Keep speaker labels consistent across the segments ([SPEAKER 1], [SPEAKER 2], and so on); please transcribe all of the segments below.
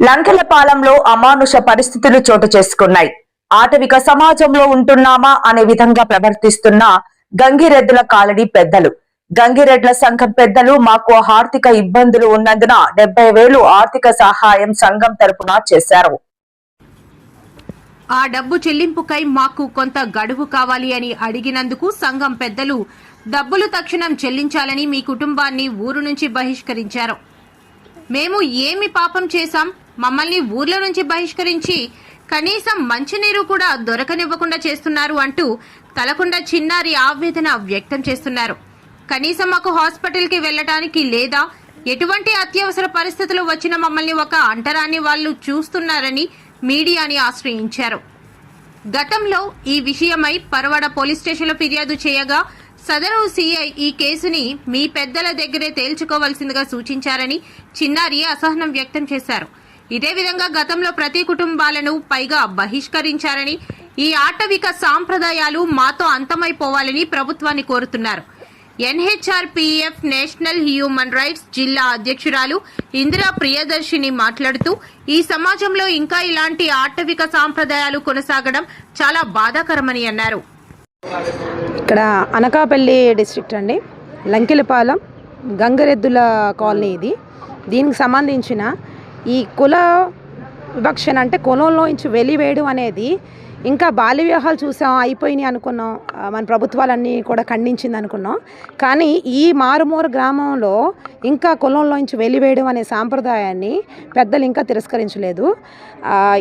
[SPEAKER 1] లంకెలపాలెంలో అమానుష పరిస్థితులు చోటు చేసుకున్నాయి. ఆటవిక సమాజంలో ఉంటున్నామా అనే విధంగా ప్రవర్తిస్తున్న గంగిరెద్దుల కాలనీ పెద్దలు. గంగిరెడ్ల సంఘం పెద్దలు మాకు ఆర్థిక ఇబ్బందులు ఉన్నందున 70,000 ఆర్థిక సహాయం సంఘం తరపున చేశారు.
[SPEAKER 2] ఆ డబ్బు చెల్లింపుకై మాకు కొంత గడువు కావాలి అని అడిగినందుకు సంఘం పెద్దలు డబ్బులు తక్షణం చెల్లించాలని మీ కుటుంబాన్ని ఊరు నుంచి బహిష్కరించారు. మేము ఏమి పాపం చేశాం, మమ్మల్ని ఊర్ల నుంచి బహిష్కరించి కనీసం మంచినీరు కూడా దొరకనివ్వకుండా చేస్తున్నారు అంటూ తలకొండ చిన్నారి ఆవేదన వ్యక్తం చేస్తున్నారు. కనీసం మాకు హాస్పిటల్కి వెళ్లడానికి లేదా ఎటువంటి అత్యవసర పరిస్థితులు వచ్చిన మమ్మల్ని ఒక అంటరాని వాళ్ళు చూస్తున్నారని మీడియాని ఆశ్రయించారు. గతంలో ఈ విషయమై పరవాడ పోలీస్ స్టేషన్లో ఫిర్యాదు చేయగా సదరు సిఐ ఈ కేసుని మీ పెద్దల దగ్గరే తేల్చుకోవాల్సిందిగా సూచించారని చిన్నారి అసహనం వ్యక్తం చేశారు. ఇదే విధంగా గతంలో ప్రతి కుటుంబాలను పైగా బహిష్కరించారని, ఈ ఆటవిక సాంప్రదాయాలు మాతో అంతమైపోవాలని ప్రభుత్వాన్ని కోరుతున్నారు. ఎన్హెచ్ఆర్పీఎఫ్ నేషనల్ హ్యూమన్ రైట్స్ జిల్లా అధ్యక్షురాలు ఇందిరా ప్రియదర్శిని మాట్లాడుతూ, ఈ సమాజంలో ఇంకా ఇలాంటి ఆటవిక సాంప్రదాయాలు కొనసాగడం చాలా బాధాకరమని అన్నారు.
[SPEAKER 3] ఇక్కడ అనకాపల్లి డిస్ట్రిక్ట్ అండి, లంకెలపాలెం గంగిరెద్దుల కాలనీ ఇది. దీనికి సంబంధించిన ఈ కుల వివక్షణ అంటే కులంలో నుంచి వెలివేయడం అనేది ఇంకా బాల్య వివాహాలు చూసాం, అయిపోయినాయి అనుకున్నాం, మన ప్రభుత్వాలన్నీ కూడా ఖండించింది అనుకున్నాం. కానీ ఈ మారుమూర గ్రామంలో ఇంకా కులంలో నుంచి వెలివేయడం అనే సాంప్రదాయాన్ని పెద్దలు ఇంకా తిరస్కరించలేదు.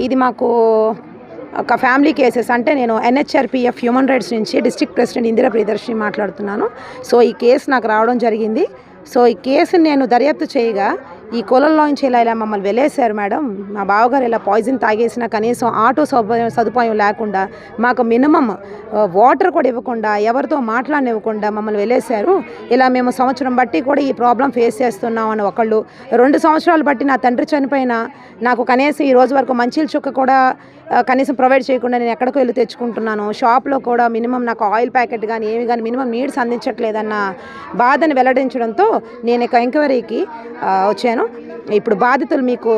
[SPEAKER 3] ఇది మాకు ఒక ఫ్యామిలీ కేసెస్ అంటే నేను ఎన్హెచ్ఆర్పీఎఫ్ హ్యూమన్ రైట్స్ నుంచి డిస్ట్రిక్ట్ ప్రెసిడెంట్ ఇందిరా ప్రియదర్శిని మాట్లాడుతున్నాను. సో ఈ కేసు నాకు రావడం జరిగింది. సో ఈ కేసుని నేను దర్యాప్తు చేయగా ఈ కులంలోంచి ఇలా మమ్మల్ని వెళ్ళేశారు మేడం, మా బావగారు ఇలా పాయిజన్ తాగేసినా కనీసం ఆటో సదుపాయం లేకుండా, మాకు మినిమం వాటర్ కూడా ఇవ్వకుండా, ఎవరితో మాట్లాడనివ్వకుండా మమ్మల్ని వెళ్ళేశారు. ఇలా మేము సంవత్సరం బట్టి కూడా ఈ ప్రాబ్లం ఫేస్ చేస్తున్నాం అని ఒకళ్ళు, 2 సంవత్సరాలు బట్టి నా తండ్రి చనిపోయినా నాకు కనీసం ఈ రోజు వరకు మంచినీళ్ళ చుక్క కూడా కనీసం ప్రొవైడ్ చేయకుండా నేను ఎక్కడికో వెళ్ళి తెచ్చుకుంటున్నాను. షాప్లో కూడా మినిమం నాకు ఆయిల్ ప్యాకెట్ కానీ ఏమి కానీ మినిమం నీడ్స్ అందించట్లేదన్న బాధను వెల్లడించడంతో నేను ఇక ఎంక్వైరీకి వచ్చాను. ఇప్పుడు బాధితులు మీకు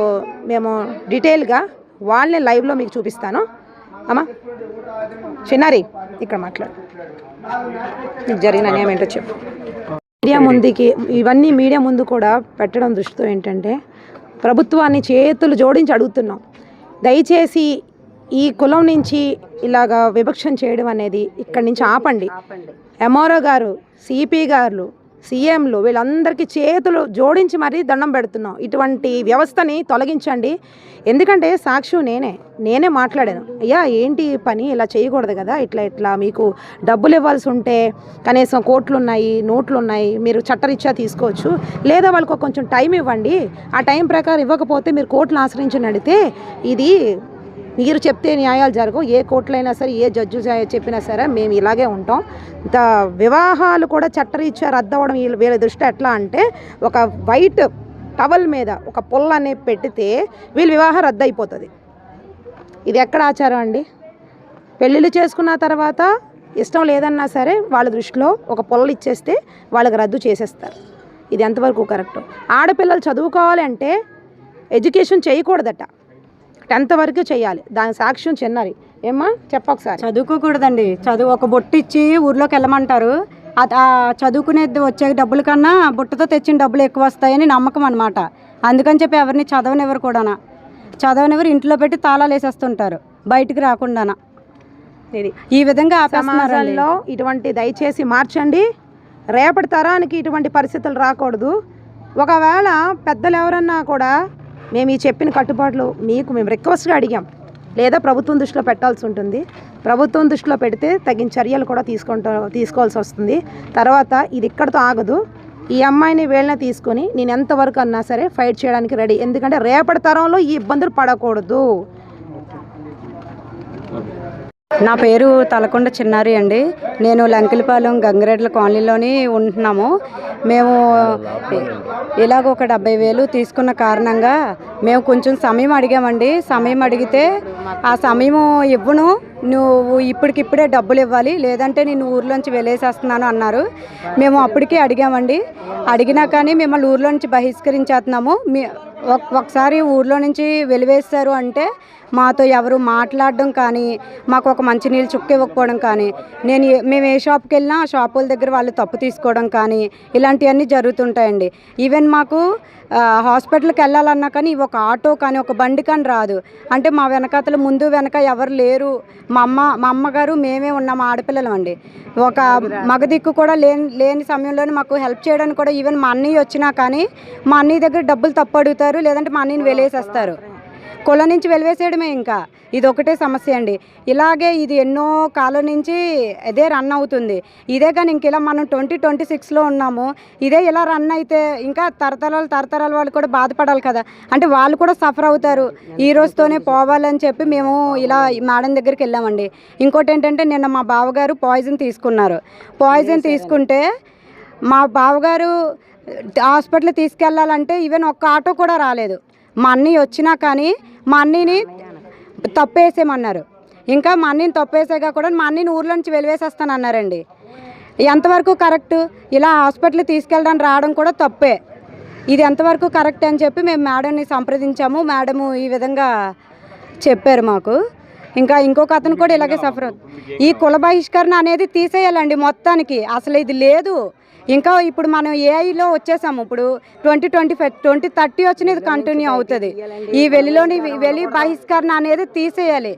[SPEAKER 3] మేము డీటెయిల్గా వాళ్ళని లైవ్లో మీకు చూపిస్తాను. అమ్మా చిన్నారి ఇక్కడ మాట్లాడు, నీకు జరిగిన అన్యాయం ఏంటో చెప్పు. మీడియా ముందుకి ఇవన్నీ మీడియా ముందు కూడా పెట్టడం దృష్టితో ఏంటంటే ప్రభుత్వాన్ని చేతులు జోడించి అడుగుతున్నాం, దయచేసి ఈ కులం నుంచి ఇలాగా వివక్షణ చేయడం అనేది ఇక్కడి నుంచి ఆపండి. ఎంఆర్ఓ గారు, సిపి గారు, సీఎంలు వీళ్ళందరికీ చేతులు జోడించి మరీ దండం పెడుతున్నాం. ఇటువంటి వ్యవస్థని తొలగించండి. ఎందుకంటే సాక్షి నేనే మాట్లాడాను, అయ్యా ఏంటి పని, ఇలా చేయకూడదు కదా, ఇట్లా మీకు డబ్బులు ఇవ్వాల్సి ఉంటే కనీసం కోట్లు ఉన్నాయి, నోట్లు ఉన్నాయి, మీరు చట్టరీత్యా తీసుకోవచ్చు, లేదా వాళ్ళకు కొంచెం టైం ఇవ్వండి, ఆ టైం ప్రకారం ఇవ్వకపోతే మీరు కోర్టును ఆశ్రయించని అడిగితే ఇది మీరు చెప్తే న్యాయాలు జరగవు. ఏ కోర్టులైనా సరే, ఏ జడ్జి చెప్పినా సరే మేము ఇలాగే ఉంటాం. వివాహాలు కూడా చట్టరీత్యా రద్దవడం వీళ్ళ దృష్టి ఎట్లా అంటే, ఒక వైట్ టవల్ మీద ఒక పొల్ల అనేది పెడితే వీళ్ళ వివాహం రద్దు అయిపోతుంది. ఇది ఎక్కడ ఆచారం అండి? పెళ్ళిళ్ళు చేసుకున్న తర్వాత ఇష్టం లేదన్నా సరే వాళ్ళ దృష్టిలో ఒక పొల్ల ఇచ్చేస్తే వాళ్ళకి రద్దు చేసేస్తారు. ఇది ఎంతవరకు కరెక్ట్? ఆడపిల్లలు చదువుకోవాలి అంటే ఎడ్యుకేషన్ చేయకూడదట, 10th వరకు చేయాలి. దాని సాక్ష్యం చిన్నారి. ఏమ్మా చెప్పొకసారి.
[SPEAKER 4] చదువుకోకూడదండి, ఒక బొట్టు ఇచ్చి ఊర్లోకి వెళ్ళమంటారు. ఆ చదువుకునేది వచ్చే డబ్బుల కన్నా బుట్టతో తెచ్చిన డబ్బులు ఎక్కువ వస్తాయని నమ్మకం అనమాట. అందుకని చెప్పి ఎవరిని చదవనివ్వరు కూడానా, చదవనివ్వరు, ఇంట్లో పెట్టి తాళాలు వేసేస్తుంటారు బయటికి రాకుండానా. ఇది ఈ విధంగా
[SPEAKER 3] సమాజంలో ఇటువంటి దయచేసి మార్చండి. రేపటి తరానికి ఇటువంటి పరిస్థితులు రాకూడదు. ఒకవేళ పెద్దలు ఎవరన్నా కూడా మేము ఈ చెప్పిన కట్టుబాట్లు మీకు మేము రిక్వెస్ట్గా అడిగాం, లేదా ప్రభుత్వం దృష్టిలో పెట్టాల్సి ఉంటుంది. ప్రభుత్వం దృష్టిలో పెడితే తగిన చర్యలు కూడా తీసుకోవాల్సి వస్తుంది. తర్వాత ఇది ఇక్కడితో ఆగదు. ఈ అమ్మాయిని వీళ్ళని తీసుకొని నేను ఎంతవరకు అన్నా సరే ఫైట్ చేయడానికి రెడీ. ఎందుకంటే రేపటి తరంలో ఈ ఇబ్బందులు పడకూడదు.
[SPEAKER 4] నా పేరు తలకొండ చిన్నారి అండి. నేను లంకెలపాలెం గంగిరెడ్ల కాలనీలోని ఉంటున్నాము. మేము ఇలాగ ఒక 70,000 తీసుకున్న కారణంగా మేము కొంచెం సమయం అడిగామండి. సమయం అడిగితే ఆ సమయం ఇవ్వను, నువ్వు ఇప్పటికిప్పుడే డబ్బులు ఇవ్వాలి, లేదంటే నేను ఊర్లోంచి వెళ్ళేసేస్తున్నాను అన్నారు. మేము అప్పటికే అడిగామండి. అడిగినా కానీ మిమ్మల్ని ఊర్లో నుంచి బహిష్కరించేస్తున్నాము, ఒకసారి ఊర్లో నుంచి వెలివేస్తారు అంటే మాతో ఎవరు మాట్లాడడం కానీ, మాకు ఒక మంచినీళ్ళు చుక్క ఇవ్వకపోవడం కానీ, మేము ఏ షాప్కి వెళ్ళినా ఆ షాపుల దగ్గర వాళ్ళు తప్పు తీసుకోవడం కానీ ఇలాంటివన్నీ జరుగుతుంటాయండి. ఈవెన్ మాకు హాస్పిటల్కి వెళ్ళాలన్నా కానీ ఒక ఆటో కానీ ఒక బండి కానీ రాదు. అంటే మా వెనకాతలు ముందు వెనక ఎవరు లేరు. మా అమ్మగారు మేమే ఉన్నాము, ఆడపిల్లలం అండి. ఒక మగ దిక్కు కూడా లేని సమయంలోనే మాకు హెల్ప్ చేయడానికి కూడా ఈవెన్ మా అన్నయ్య వచ్చినా కానీ మా అన్నయ్య దగ్గర డబ్బులు తప్పు అడుగుతారు, లేదంటే మా అన్నయ్యని వెలేసేస్తారు. కులం నుంచి వెలివేసేయడమే. ఇంకా ఇది ఒకటే సమస్య అండి. ఇలాగే ఇది ఎన్నో కాలం నుంచి ఇదే రన్ అవుతుంది. ఇదే కానీ ఇంక ఇలా మనం 2026లో ఉన్నాము. ఇదే ఇలా రన్ అయితే ఇంకా తరతరాల వాళ్ళు కూడా బాధపడాలి కదా. అంటే వాళ్ళు కూడా సఫర్ అవుతారు. ఈ రోజుతోనే పోవాలని చెప్పి మేము ఇలా మేడం దగ్గరికి వెళ్ళామండి. ఇంకోటి ఏంటంటే నిన్న మా బావగారు పాయిజన్ తీసుకున్నారు. పాయిజన్ తీసుకుంటే మా బావగారు హాస్పిటల్ తీసుకెళ్ళాలంటే ఈవెన్ ఒక్క ఆటో కూడా రాలేదు. మా అన్నయ్య వచ్చినా కానీ మా అన్నయ్యని తప్పేసేయమన్నారు. ఇంకా మా అన్నయ్యని తప్పేసాక కూడా మా అన్నయ్యని ఊర్లో నుంచి వెలివేసేస్తానన్నారండి. ఎంతవరకు కరెక్ట్? ఇలా హాస్పిటల్కి తీసుకెళ్ళడానికి రావడం కూడా తప్పే. ఇది ఎంతవరకు కరెక్ట్ అని చెప్పి మేము మేడంని సంప్రదించాము. మేడము ఈ విధంగా చెప్పారు మాకు. ఇంకా ఇంకొక అతను కూడా ఇలాగే సఫర్ అవుతుంది. ఈ కుల బహిష్కరణ అనేది తీసేయాలండి మొత్తానికి. అసలు ఇది లేదు. ఇంకా ఇప్పుడు మనం ఏఐలో వచ్చేసాము. ఇప్పుడు 2025 2030 వచ్చిన ఇది కంటిన్యూ అవుతుంది. ఈ వెలి బహిష్కరణ అనేది తీసేయాలి.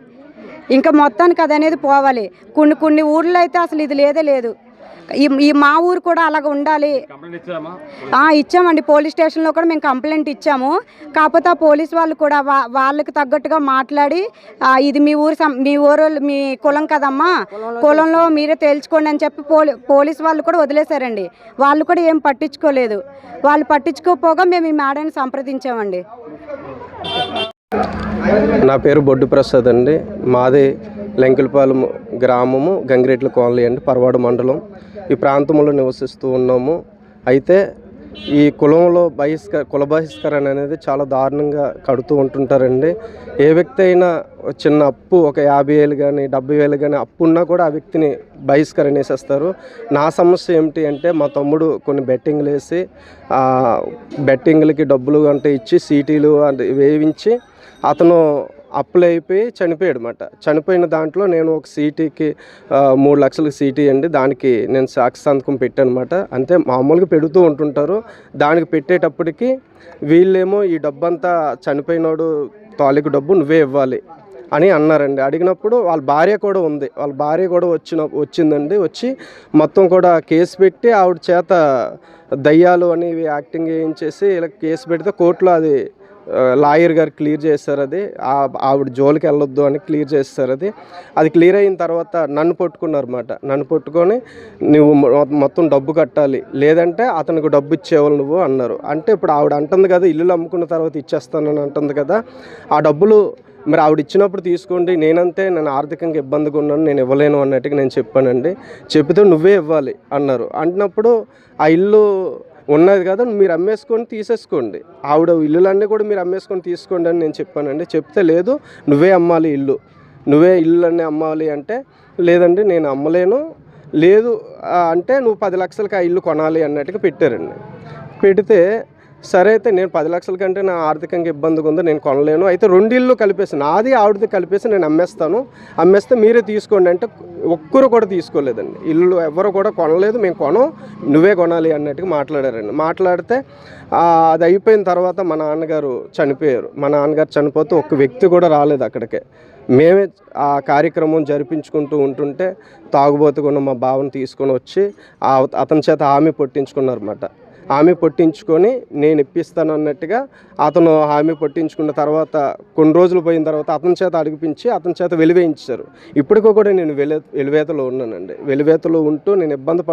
[SPEAKER 4] ఇంకా మొత్తానికి అది అనేది పోవాలి. కొన్ని ఊర్లో అయితే అసలు ఇది లేదు. ఈ మా ఊరు కూడా అలాగ ఉండాలి. ఇచ్చామండి. పోలీస్ స్టేషన్లో కూడా మేము కంప్లైంట్ ఇచ్చాము. కాకపోతే ఆ పోలీస్ వాళ్ళు కూడా వాళ్ళకి తగ్గట్టుగా మాట్లాడి ఇది మీ ఊరు మీ కులం కదమ్మా, కులంలో మీరే తేల్చుకోండి అని చెప్పి పోలీస్ వాళ్ళు కూడా వదిలేశారండి. వాళ్ళు కూడా ఏం పట్టించుకోలేదు. వాళ్ళు పట్టించుకోకపోగా మేము ఈ మేడాన్ని సంప్రదించామండి.
[SPEAKER 5] నా పేరు బొడ్డు ప్రసాద్ అండి. మాది లంకెలపాలెం గ్రామము, గంగిరెడ్ల కాలనీ అండి, పరవాడ మండలం. ఈ ప్రాంతంలో నివసిస్తూ ఉన్నాము. అయితే ఈ కుల బహిష్కరణ అనేది చాలా దారుణంగా కడుతూ ఉంటుంటారండి. ఏ వ్యక్తి అయినా చిన్న అప్పు ఒక 50,000 కానీ 70,000 కానీ అప్పు ఉన్నా కూడా ఆ వ్యక్తిని బహిష్కరణ వేసేస్తారు. నా సమస్య ఏమిటి అంటే మా తమ్ముడు కొన్ని బెట్టింగ్లు వేసి బెట్టింగ్లకి డబ్బులు అంటే ఇచ్చి సీటీలు అంటే వేయించి అతను అప్పులు అయిపోయి చనిపోయాడు అన్నమాట. చనిపోయిన దాంట్లో నేను ఒక సీటీకి 3 లక్షల సీటీ అండి, దానికి నేను సాక్షి సంతకం పెట్టాను అనమాట. అంటే మామూలుగా పెడుతూ ఉంటుంటారు. దానికి పెట్టేటప్పటికి వీళ్ళేమో ఈ డబ్బంతా చనిపోయినోడు తాలూకు డబ్బు నువ్వే ఇవ్వాలి అని అన్నారండి. అడిగినప్పుడు వాళ్ళ భార్య కూడా ఉంది. వాళ్ళ భార్య కూడా వచ్చిందండి. వచ్చి మొత్తం కూడా కేసు పెట్టి ఆవిడ చేత దయ్యాలు అని యాక్టింగ్ వేయించేసి ఇలా కేసు పెడితే కోర్టులో అది లాయర్ గారు క్లియర్ చేస్తారు. అది ఆవిడ జోలికి వెళ్ళొద్దు అని క్లియర్ చేస్తారు. అది క్లియర్ అయిన తర్వాత నన్ను పట్టుకున్నారు అన్నమాట. నన్ను పట్టుకొని నువ్వు మొత్తం డబ్బు కట్టాలి, లేదంటే అతనికి డబ్బు ఇచ్చేవాళ్ళు నువ్వు అన్నారు. అంటే ఇప్పుడు ఆవిడ అంటుంది కదా, ఇల్లు అమ్ముకున్న తర్వాత ఇచ్చేస్తానని అంటుంది కదా, ఆ డబ్బులు మరి ఆవిడ ఇచ్చినప్పుడు తీసుకోండి, నేను ఆర్థికంగా ఇబ్బందిగా ఉన్నాను, నేను ఇవ్వలేను అన్నట్టుగా నేను చెప్పానండి. చెప్తే నువ్వే ఇవ్వాలి అన్నారు. అంటున్నప్పుడు ఆ ఇల్లు ఉన్నది కదా, మీరు అమ్మేసుకొని తీసేసుకోండి, ఆవిడ ఇల్లులన్నీ కూడా మీరు అమ్మేసుకొని తీసుకోండి అని నేను చెప్పానండి. చెప్తే లేదు నువ్వే అమ్మాలి ఇల్లు, నువ్వే ఇల్లులన్నీ అమ్మాలి అంటే లేదండి నేను అమ్మలేను, లేదు అంటే నువ్వు 10 లక్షలకి ఆ ఇల్లు కొనాలి అన్నట్టుగా పెట్టారండి. పెడితే సరే అయితే నేను 10 లక్షల కంటే నా ఆర్థికంగా ఇబ్బందిగా ఉంది, నేను కొనలేను, అయితే 2 ఇళ్ళు కలిపేసి నాది ఆవిడది కలిపేసి నేను అమ్మేస్తే మీరే తీసుకోండి అంటే ఒక్కరు కూడా తీసుకోలేదండి. ఇల్లు ఎవరు కూడా కొనలేదు, మేము నువ్వే కొనాలి అన్నట్టుగా మాట్లాడారండి. మాట్లాడితే అది అయిపోయిన తర్వాత మా నాన్నగారు చనిపోయారు. మా నాన్నగారు చనిపోతే ఒక్క వ్యక్తి కూడా రాలేదు అక్కడికే. మేమే ఆ కార్యక్రమం జరిపించుకుంటూ ఉంటుంటే తాగుబోతుకున్న మా బావని తీసుకొని వచ్చి అతని చేత హామీ పట్టించుకున్నారన్నమాట. హామీ పట్టించుకొని నేను ఇప్పిస్తాను అన్నట్టుగా అతను హామీ పట్టించుకున్న తర్వాత కొన్ని రోజులు పోయిన తర్వాత అతని చేత అడిగిపించి అతని చేత వెలివేయించారు. ఇప్పటికీ కూడా నేను వెలివేతలో ఉన్నానండి. వెలివేతలో ఉంటూ నేను ఇబ్బంది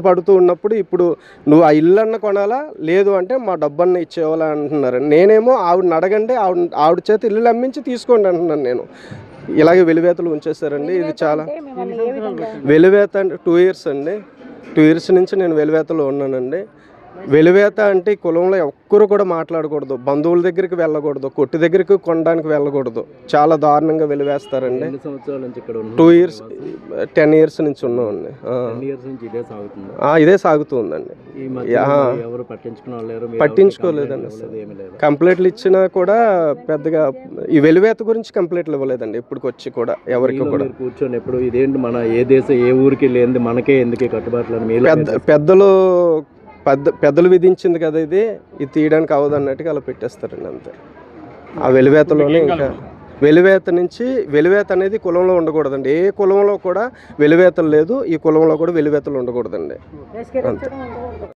[SPEAKER 5] పడుతూ ఉన్నప్పుడు ఇప్పుడు నువ్వు ఆ ఇల్లన్న కొనాలా, లేదు అంటే మా డబ్బన్న ఇచ్చేవాళ్ళ అంటున్నారు. నేనేమో ఆవిడని అడగండి, ఆవిడ చేత ఇల్లు అమ్మించి తీసుకోండి అంటున్నాను. నేను ఇలాగే వెలివేతలు ఉంచేశారండి. ఇది చాలా వెలివేత అంటే 2 ఇయర్స్ అండి. 2 ఇయర్స్ నుంచి నేను వెలివేతలో ఉన్నానండి. వెలివేత అంటే ఈ కులంలో ఒక్కరు కూడా మాట్లాడకూడదు, బంధువుల దగ్గరికి వెళ్ళకూడదు, కొట్టు దగ్గరికి కొనడానికి వెళ్ళకూడదు. చాలా దారుణంగా వెలివేస్తారండి. 2 years 10 years నుంచి ఉన్నామండి. ఇదే సాగుతుందండి. పట్టించుకోలేదండి అసలు. కంప్లైంట్లు ఇచ్చినా కూడా పెద్దగా ఈ వెలివేత గురించి కంప్లైంట్లు ఇవ్వలేదండి ఇప్పటికొచ్చి కూడా ఎవరికి కూడా.
[SPEAKER 6] కూర్చొని ఎప్పుడు ఇదేంటి మన ఏ దేశం ఏ ఊరికి లేనిది మనకే ఎందుకు కట్టుబాట్లు
[SPEAKER 5] పెద్దలు విధించింది కదా ఇది తీయడానికి అవ్వదు అన్నట్టుగా అలా పెట్టేస్తారండి అంతే. ఆ వెలివేతలోనే ఇంకా వెలివేత అనేది కులంలో ఉండకూడదండి. ఏ కులంలో కూడా వెలివేతలు లేదు, ఈ కులంలో కూడా వెలివేతలు ఉండకూడదండి అంతే.